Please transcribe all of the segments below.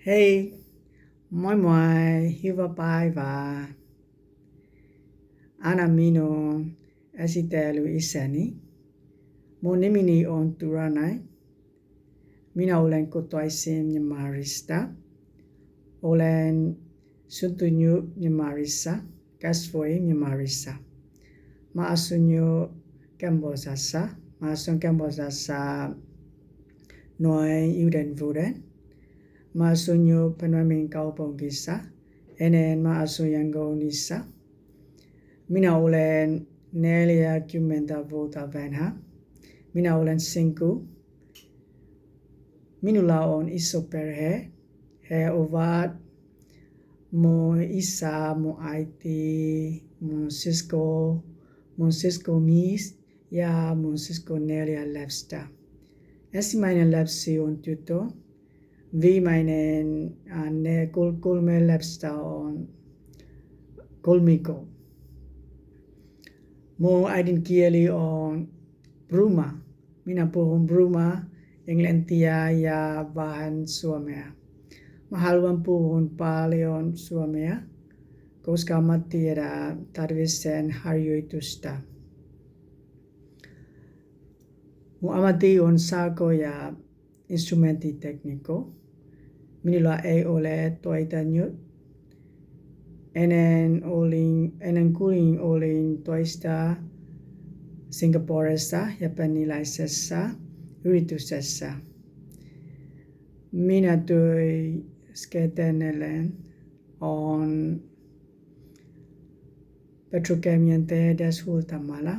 Hei, moi moi, hyvää päivää. Anna minun esitellä isäni. Mun nimeni on Turanai. Minä olen kotoisin Myanmarista. Olen syntynyt Myanmarissa, kasvoin Myanmarissa. Mä asun jo Kambodžassa. Mä asun Kambodžassa noin 1 vuoden. Mä asun jo Phnom Penh kaupungissa. Ennen mä asun Yangonissa. Minä olen 40 vuotta vanha. Minä olen single. Minulla on iso perhe. He ovat mun isä, mun äiti, mun siskomies ja mun siskon 4 lasta. Ensimmäinen lapsi on tyttö. Viimeinen 3 lasta on kolmikko. Mun äidinkieli on Burma. Minä puhun Burmaa, englantia ja vähän suomea. Mä haluan puhua paljon suomea, koska mä tiedän tarvitsen harjoitusta. Mun ammatti on saako ja instrumenttiteknikko. Minulla ei ole töitä nyt. Ennen kuin olin töistä Singaporessa japanilaisessa yrityksessä. Minä työskentelen on petrokemian tehdas Huoltamalla.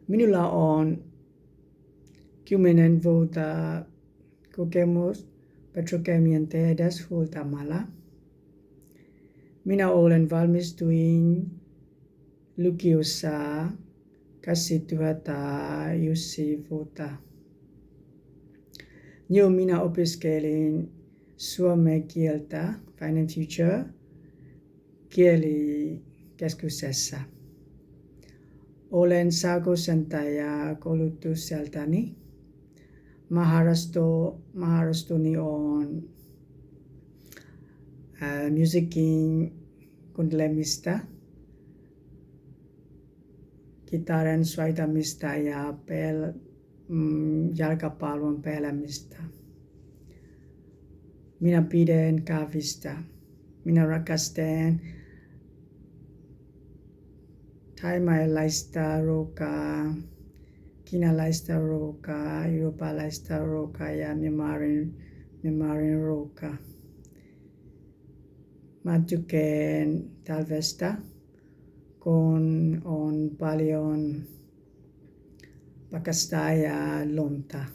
Minulla on 10 vuotta kokemus petrokemian tehdas Huoltamalla. Minä olen valmistuin lukiossa 2009 vuotta. Nyt minä opiskelin suomen kieltä Fine Future kielikeskuksessa. Olen saakosentaja koulutukseltani. Harrastuni on musiikin kuuntelemista, kitaran soittamista ja jalkapallon pelaamista. Minä pidän kahvista. Minä rakastan thaimaalaista ruokaa, kiinalaista ruokaa, eurooppalaista ruokaa ja Myanmarin ruokaa. Mä tykkään talvesta, kun on paljon pakkasta ja lunta.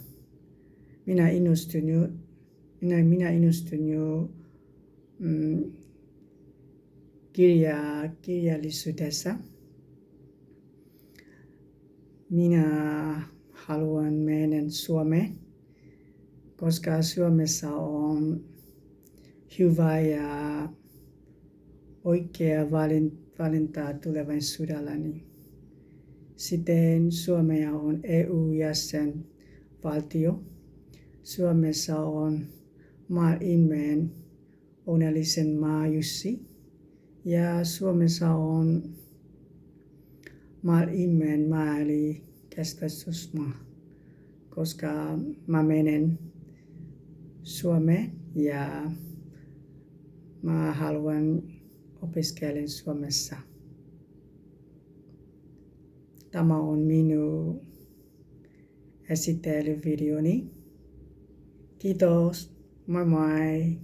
Minä innostun kirjallisuudessa. Minä haluan mennä Suomeen, koska Suomessa on hyvä ja oikea valinta tulevaisuudellani. Sitten Suomea on EU-jäsenvaltio. Suomessa on maailman onnellisen maa Jussi. Ja Suomessa on maailman maa eli keskusmaa, koska mä menen Suomeen ja mä haluan opiskella Suomessa. Tämä on minun esittelyvideoni. Kiitos. Moi moi.